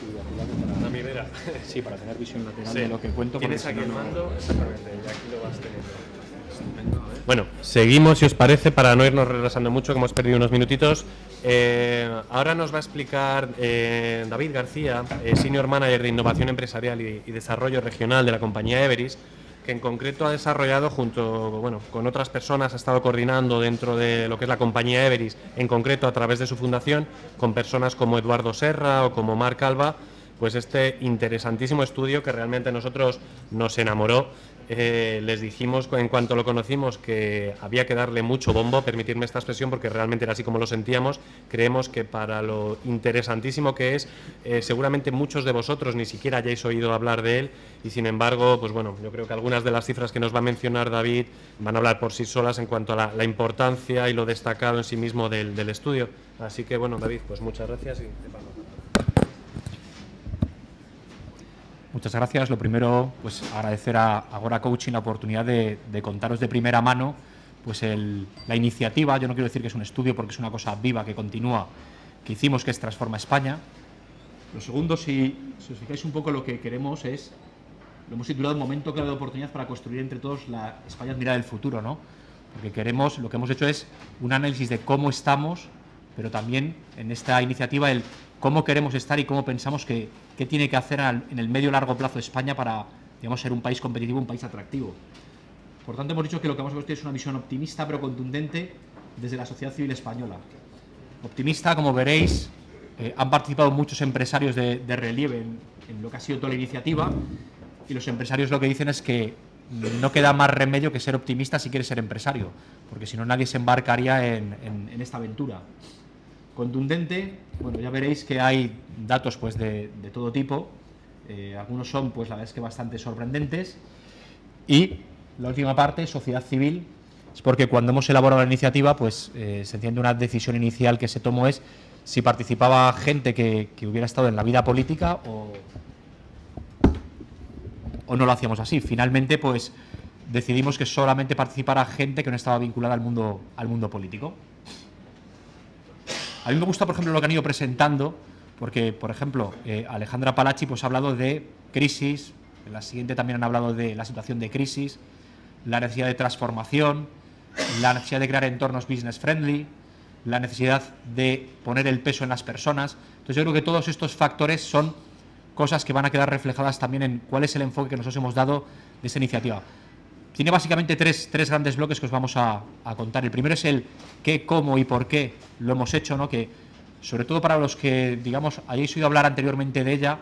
y aquí la Una mirera. Sí, para tener visión lateral Sí. de lo que cuento. Tienes porque aquí si el no, mando, exactamente, y aquí lo vas teniendo. Estupendo, a ver. Bueno, seguimos, si os parece, para no irnos retrasando mucho, que hemos perdido unos minutitos. Ahora nos va a explicar David García, Senior Manager de Innovación Empresarial y Desarrollo Regional de la compañía Everis, que en concreto ha desarrollado con otras personas, ha estado coordinando dentro de lo que es la compañía Everis, en concreto a través de su fundación, con personas como Eduardo Serra o como Marc Alba, pues este interesantísimo estudio que realmente nosotros nos enamoró. Les dijimos en cuanto lo conocimos que había que darle mucho bombo, permitirme esta expresión, porque realmente era así como lo sentíamos. Creemos que para lo interesantísimo que es, seguramente muchos de vosotros ni siquiera hayáis oído hablar de él, y sin embargo, pues bueno, yo creo que algunas de las cifras que nos va a mencionar David van a hablar por sí solas en cuanto a la importancia y lo destacado en sí mismo del estudio. Así que bueno, David, pues muchas gracias y te paso. Muchas gracias. Lo primero, pues agradecer a Agora Coaching la oportunidad de contaros de primera mano pues la iniciativa. Yo no quiero decir que es un estudio porque es una cosa viva que continúa, que hicimos, que es Transforma España. Lo segundo, si os fijáis un poco, lo que queremos es, lo hemos titulado Momento clave de oportunidad para construir entre todos la España admirada del futuro, ¿no? Porque queremos, lo que hemos hecho es un análisis de cómo estamos, pero también en esta iniciativa el cómo queremos estar y cómo pensamos que qué tiene que hacer en el medio y largo plazo España para, digamos, ser un país competitivo, un país atractivo. Por tanto, hemos dicho que lo que vamos a construir es una visión optimista pero contundente desde la sociedad civil española. Optimista, como veréis, han participado muchos empresarios de relieve en lo que ha sido toda la iniciativa, y los empresarios lo que dicen es que no queda más remedio que ser optimista si quieres ser empresario, porque si no nadie se embarcaría en esta aventura. Contundente, bueno, ya veréis que hay datos pues de todo tipo, algunos son pues la verdad es que bastante sorprendentes, y la última parte, sociedad civil, es porque cuando hemos elaborado la iniciativa pues se entiende una decisión inicial que se tomó es si participaba gente que hubiera estado en la vida política o no lo hacíamos así. Finalmente pues decidimos que solamente participara gente que no estaba vinculada al mundo político. A mí me gusta, por ejemplo, lo que han ido presentando, porque, por ejemplo, Alejandra Palachi pues, ha hablado de crisis, en la siguiente también han hablado de la situación de crisis, la necesidad de transformación, la necesidad de crear entornos business friendly, la necesidad de poner el peso en las personas. Entonces yo creo que todos estos factores son cosas que van a quedar reflejadas también en cuál es el enfoque que nosotros hemos dado de esta iniciativa. Tiene básicamente tres grandes bloques que os vamos a contar. El primero es el qué, cómo y por qué lo hemos hecho, ¿no? Que sobre todo para los que, digamos, hayáis oído hablar anteriormente de ella,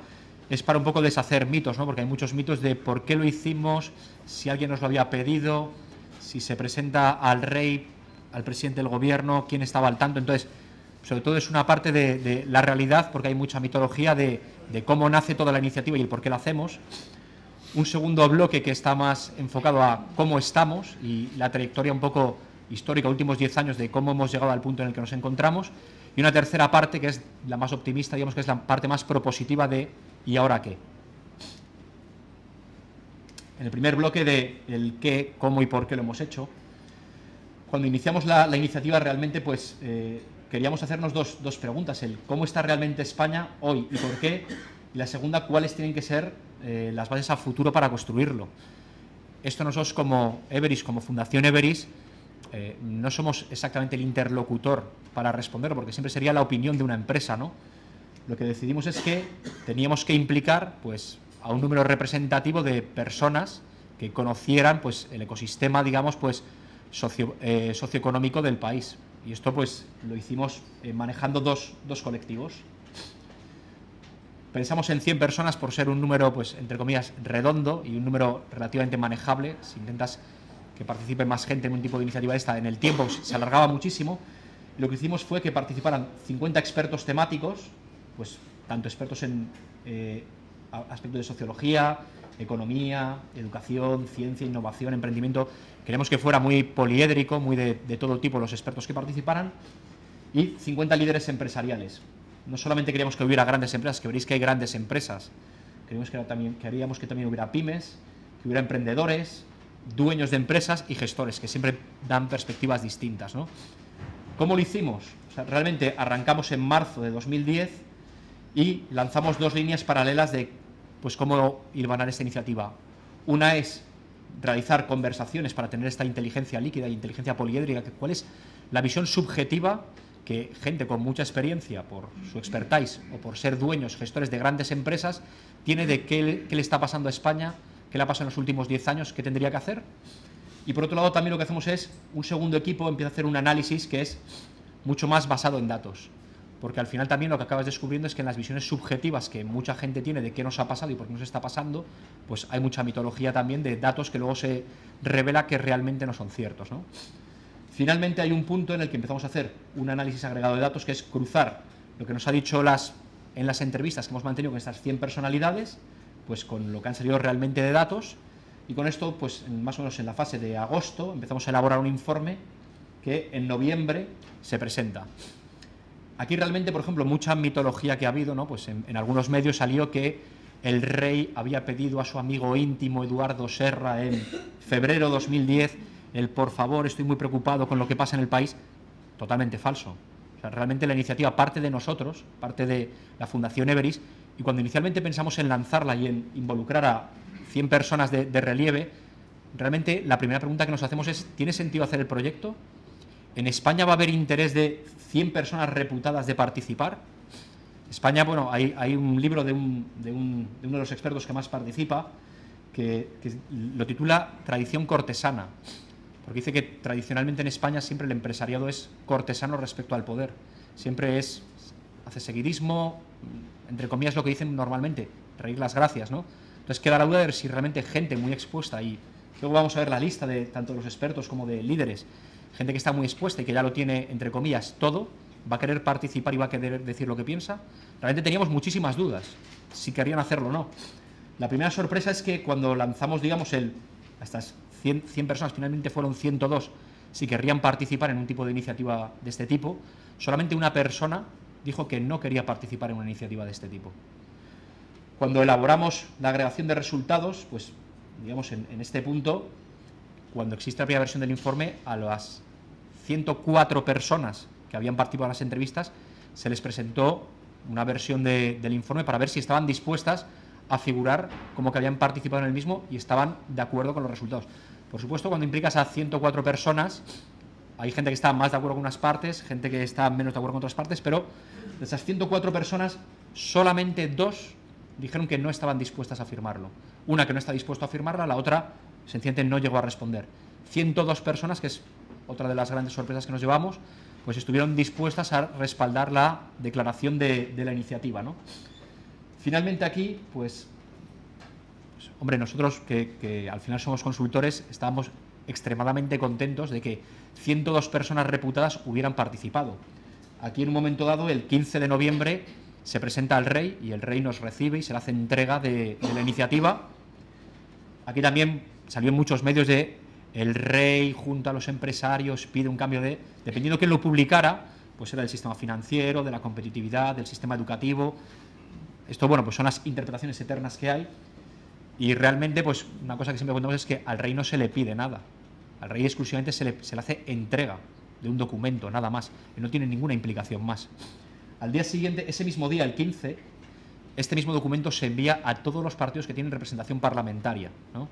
es para un poco deshacer mitos, ¿no? Porque hay muchos mitos de por qué lo hicimos, si alguien nos lo había pedido, si se presenta al rey, al presidente del gobierno, quién estaba al tanto. Entonces, sobre todo es una parte de la realidad, porque hay mucha mitología de cómo nace toda la iniciativa y el por qué la hacemos. Un segundo bloque que está más enfocado a cómo estamos y la trayectoria un poco histórica, últimos 10 años, de cómo hemos llegado al punto en el que nos encontramos. Y una tercera parte que es la más optimista, digamos que es la parte más propositiva de ¿y ahora qué? En el primer bloque de el qué, cómo y por qué lo hemos hecho, cuando iniciamos la iniciativa realmente pues queríamos hacernos dos preguntas: el cómo está realmente España hoy y por qué, y la segunda, cuáles tienen que ser las bases a futuro para construirlo. Esto nosotros como Everis, como Fundación Everis, no somos exactamente el interlocutor para responder, porque siempre sería la opinión de una empresa, ¿no? Lo que decidimos es que teníamos que implicar pues a un número representativo de personas que conocieran pues el ecosistema, digamos, pues socioeconómico del país. Y esto pues lo hicimos manejando dos colectivos. Pensamos en 100 personas por ser un número, pues entre comillas, redondo y un número relativamente manejable. Si intentas que participe más gente en un tipo de iniciativa esta, en el tiempo se alargaba muchísimo. Y lo que hicimos fue que participaran 50 expertos temáticos, pues tanto expertos en aspectos de sociología, economía, educación, ciencia, innovación, emprendimiento. Queremos que fuera muy poliédrico, muy de todo tipo los expertos que participaran, y 50 líderes empresariales. No solamente queríamos que hubiera grandes empresas, que veréis que hay grandes empresas, queríamos queríamos que también hubiera pymes, que hubiera emprendedores, dueños de empresas y gestores, que siempre dan perspectivas distintas, ¿no? ¿Cómo lo hicimos? O sea, realmente arrancamos en marzo de 2010 y lanzamos dos líneas paralelas de pues cómo hilvanar esta iniciativa. Una es realizar conversaciones para tener esta inteligencia líquida e inteligencia poliédrica, cuál es la visión subjetiva que gente con mucha experiencia por su expertise o por ser dueños, gestores de grandes empresas, tiene de qué le está pasando a España, qué le ha pasado en los últimos 10 años, qué tendría que hacer. Y por otro lado también lo que hacemos es, un segundo equipo empieza a hacer un análisis que es mucho más basado en datos. Porque al final también lo que acabas descubriendo es que en las visiones subjetivas que mucha gente tiene de qué nos ha pasado y por qué nos está pasando, pues hay mucha mitología también de datos que luego se revela que realmente no son ciertos, ¿no? Finalmente hay un punto en el que empezamos a hacer un análisis agregado de datos, que es cruzar lo que nos ha dicho en las entrevistas que hemos mantenido con estas 100 personalidades, pues con lo que han salido realmente de datos, y con esto, pues más o menos en la fase de agosto, empezamos a elaborar un informe que en noviembre se presenta. Aquí realmente, por ejemplo, mucha mitología que ha habido, ¿no? Pues en algunos medios salió que el rey había pedido a su amigo íntimo Eduardo Serra en febrero de 2010 por favor, estoy muy preocupado con lo que pasa en el país. Totalmente falso. O sea, realmente la iniciativa parte de nosotros, parte de la Fundación Everis, y cuando inicialmente pensamos en lanzarla y en involucrar a 100 personas de relieve, realmente la primera pregunta que nos hacemos es, ¿tiene sentido hacer el proyecto? ¿En España va a haber interés de 100 personas reputadas de participar? España, bueno, hay un libro de uno de los expertos que más participa, que lo titula Tradición cortesana, porque dice que tradicionalmente en España siempre el empresariado es cortesano respecto al poder. Siempre hace seguidismo, entre comillas lo que dicen normalmente, reír las gracias, ¿no? Entonces queda la duda de si realmente gente muy expuesta, y luego vamos a ver la lista de tanto de los expertos como de líderes, gente que está muy expuesta y que ya lo tiene, entre comillas, todo, va a querer participar y va a querer decir lo que piensa. Realmente teníamos muchísimas dudas, si querían hacerlo o no. La primera sorpresa es que cuando lanzamos, digamos, estas 100 personas, finalmente fueron 102, si querrían participar en un tipo de iniciativa de este tipo, solamente una persona dijo que no quería participar en una iniciativa de este tipo. Cuando elaboramos la agregación de resultados, pues, digamos, en este punto, cuando existe la primera versión del informe, a las 104 personas que habían participado en las entrevistas, se les presentó una versión del informe para ver si estaban dispuestas a figurar como que habían participado en el mismo y estaban de acuerdo con los resultados. Por supuesto, cuando implicas a 104 personas, hay gente que está más de acuerdo con unas partes, gente que está menos de acuerdo con otras partes, pero de esas 104 personas, solamente 2 dijeron que no estaban dispuestas a firmarlo. Una que no está dispuesta a firmarla, la otra sencillamente no llegó a responder. 102 personas, que es otra de las grandes sorpresas que nos llevamos, pues estuvieron dispuestas a respaldar la declaración de la iniciativa, ¿no? Finalmente aquí, pues hombre, nosotros que al final somos consultores, estábamos extremadamente contentos de que 102 personas reputadas hubieran participado. Aquí en un momento dado, el 15 de noviembre, se presenta al rey y el rey nos recibe y se le hace entrega de la iniciativa. Aquí también salió en muchos medios de el rey junto a los empresarios pide un cambio de... Dependiendo de quién lo publicara, pues era del sistema financiero, de la competitividad, del sistema educativo. Esto, bueno, pues son las interpretaciones eternas que hay. Y realmente, pues una cosa que siempre contamos es que al rey no se le pide nada. Al rey exclusivamente se le hace entrega de un documento, nada más. Y no tiene ninguna implicación más. Al día siguiente, ese mismo día, el 15, este mismo documento se envía a todos los partidos que tienen representación parlamentaria, ¿no?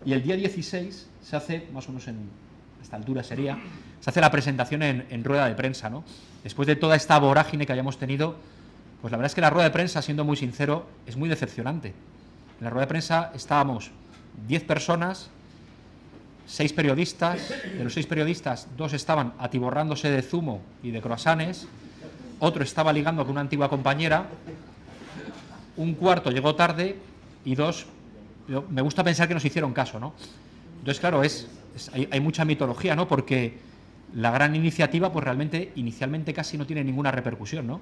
Y el día 16 se hace, más o menos a esta altura sería, se hace la presentación en rueda de prensa, ¿no? Después de toda esta vorágine que hayamos tenido, pues la verdad es que la rueda de prensa, siendo muy sincero, es muy decepcionante. En la rueda de prensa estábamos 10 personas, 6 periodistas. De los 6 periodistas, 2 estaban atiborrándose de zumo y de croissants, otro estaba ligando con una antigua compañera, un cuarto llegó tarde y 2, me gusta pensar que nos hicieron caso, ¿no? Entonces, claro, hay mucha mitología, ¿no? Porque la gran iniciativa, pues realmente, inicialmente casi no tiene ninguna repercusión, ¿no?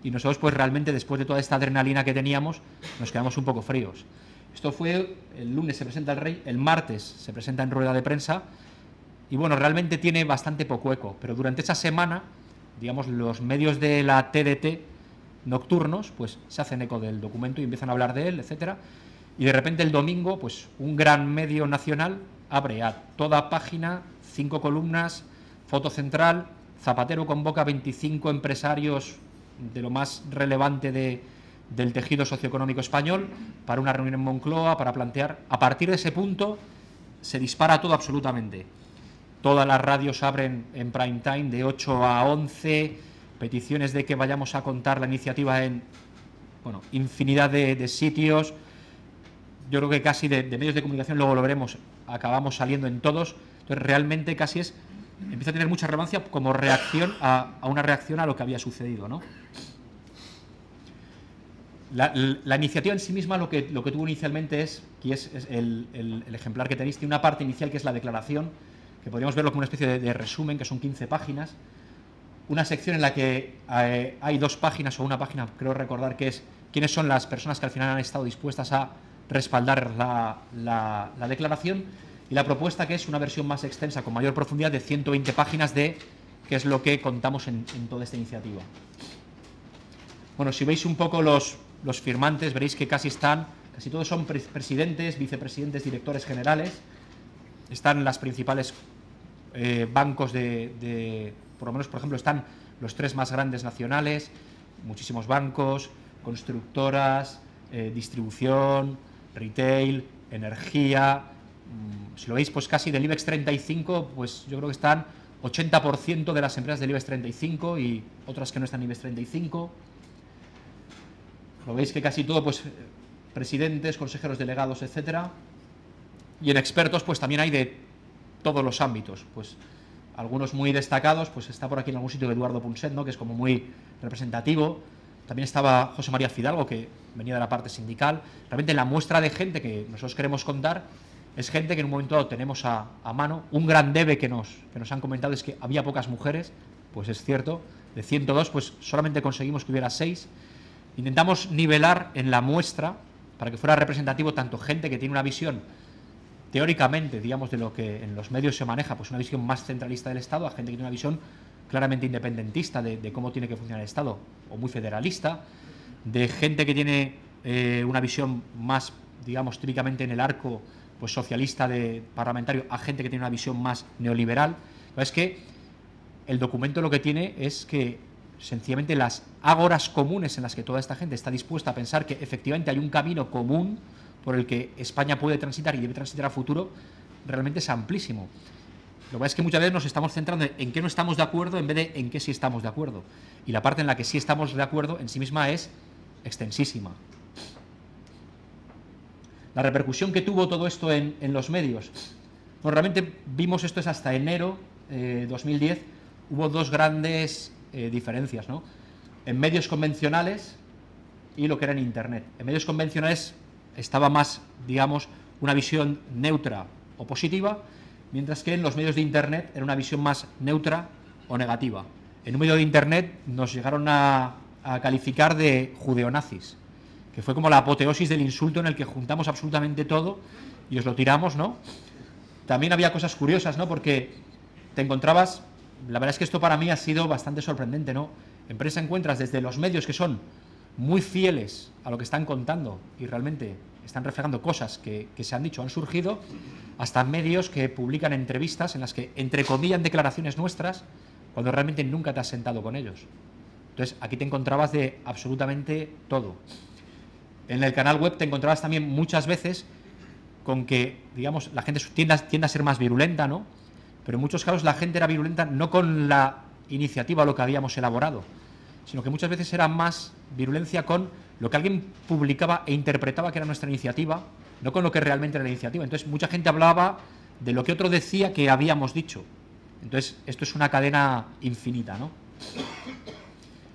Y nosotros, pues realmente, después de toda esta adrenalina que teníamos, nos quedamos un poco fríos. Esto fue, el lunes se presenta el rey, el martes se presenta en rueda de prensa, y bueno, realmente tiene bastante poco eco, pero durante esa semana, digamos, los medios de la TDT nocturnos, pues se hacen eco del documento y empiezan a hablar de él, etcétera. Y de repente el domingo, pues un gran medio nacional abre a toda página, 5 columnas, foto central, Zapatero convoca a 25 empresarios de lo más relevante del tejido socioeconómico español, para una reunión en Moncloa, para plantear. A partir de ese punto se dispara todo absolutamente. Todas las radios abren en prime time de 8 a 11, peticiones de que vayamos a contar la iniciativa en infinidad de sitios. Yo creo que casi de medios de comunicación, luego lo veremos, acabamos saliendo en todos. Entonces realmente casi empieza a tener mucha relevancia como reacción a una reacción a lo que había sucedido, ¿no? La iniciativa en sí misma lo que tuvo inicialmente es el ejemplar que tenéis, tiene una parte inicial que es la declaración, que podríamos verlo como una especie de resumen, que son 15 páginas, una sección en la que hay 2 páginas o una página, creo recordar, que es quiénes son las personas que al final han estado dispuestas a respaldar la declaración, y la propuesta, que es una versión más extensa, con mayor profundidad, de 120 páginas de qué es lo que contamos en toda esta iniciativa. Bueno, si veis un poco los firmantes, veréis que casi todos son presidentes, vicepresidentes, directores generales. Están las principales bancos por lo menos, por ejemplo, están los 3 más grandes nacionales, muchísimos bancos, constructoras, distribución, retail, energía. Si lo veis, pues casi del IBEX 35, pues yo creo que están 80% de las empresas del IBEX 35 y otras que no están en IBEX 35. Lo veis que casi todo, pues presidentes, consejeros delegados, etcétera. Y en expertos, pues también hay de todos los ámbitos. Pues algunos muy destacados, pues está por aquí en algún sitio Eduardo Punset, ¿no?, que es como muy representativo. También estaba José María Fidalgo, que venía de la parte sindical. Realmente la muestra de gente que nosotros queremos contar es gente que en un momento dado tenemos a mano. Un gran debe que nos han comentado es que había pocas mujeres, pues es cierto. De 102, pues solamente conseguimos que hubiera 6. Intentamos nivelar en la muestra para que fuera representativo tanto gente que tiene una visión teóricamente, digamos, de lo que en los medios se maneja, pues una visión más centralista del Estado, a gente que tiene una visión claramente independentista de cómo tiene que funcionar el Estado, o muy federalista, de gente que tiene una visión más, digamos, típicamente en el arco pues socialista parlamentario, a gente que tiene una visión más neoliberal. Es que el documento lo que tiene es que sencillamente las ágoras comunes en las que toda esta gente está dispuesta a pensar que efectivamente hay un camino común por el que España puede transitar y debe transitar a futuro, realmente es amplísimo. Lo que pasa es que muchas veces nos estamos centrando en qué no estamos de acuerdo en vez de en qué sí estamos de acuerdo. Y la parte en la que sí estamos de acuerdo en sí misma es extensísima. La repercusión que tuvo todo esto en los medios. Bueno, realmente vimos esto es hasta enero 2010. Hubo 2 grandes diferencias, ¿no? En medios convencionales y lo que era en Internet. En medios convencionales estaba más, digamos, una visión neutra o positiva, mientras que en los medios de Internet era una visión más neutra o negativa. En un medio de Internet nos llegaron a calificar de judeonazis, que fue como la apoteosis del insulto en el que juntamos absolutamente todo y os lo tiramos, ¿no? También había cosas curiosas, ¿no? Porque te encontrabas, la verdad es que esto para mí ha sido bastante sorprendente, ¿no? En prensa encuentras desde los medios que son muy fieles a lo que están contando y realmente están reflejando cosas que se han dicho, han surgido, hasta medios que publican entrevistas en las que entrecomillan declaraciones nuestras cuando realmente nunca te has sentado con ellos. Entonces, aquí te encontrabas de absolutamente todo. En el canal web te encontrabas también muchas veces con que, digamos, la gente tiende a ser más virulenta, ¿no? Pero en muchos casos la gente era virulenta no con la iniciativa o lo que habíamos elaborado, sino que muchas veces era más virulencia con lo que alguien publicaba e interpretaba que era nuestra iniciativa, no con lo que realmente era la iniciativa. Entonces, mucha gente hablaba de lo que otro decía que habíamos dicho. Entonces, esto es una cadena infinita, ¿no?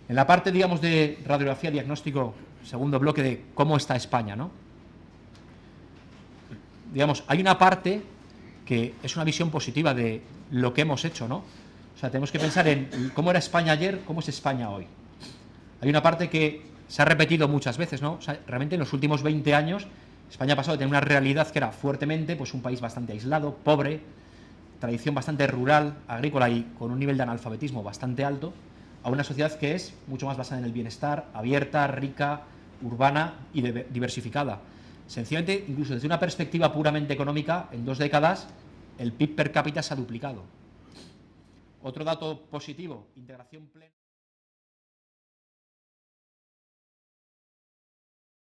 En la parte, digamos, de radiografía, diagnóstico, segundo bloque de cómo está España, ¿no? Digamos, hay una parte que es una visión positiva de lo que hemos hecho, ¿no? O sea, tenemos que pensar en cómo era España ayer, cómo es España hoy. Hay una parte que se ha repetido muchas veces, ¿no? O sea, realmente en los últimos 20 años España ha pasado de tener una realidad que era fuertemente, pues un país bastante aislado, pobre, tradición bastante rural, agrícola y con un nivel de analfabetismo bastante alto, a una sociedad que es mucho más basada en el bienestar, abierta, rica, urbana y diversificada. Sencillamente, incluso desde una perspectiva puramente económica, en 2 décadas el PIB per cápita se ha duplicado. Otro dato positivo, integración plena.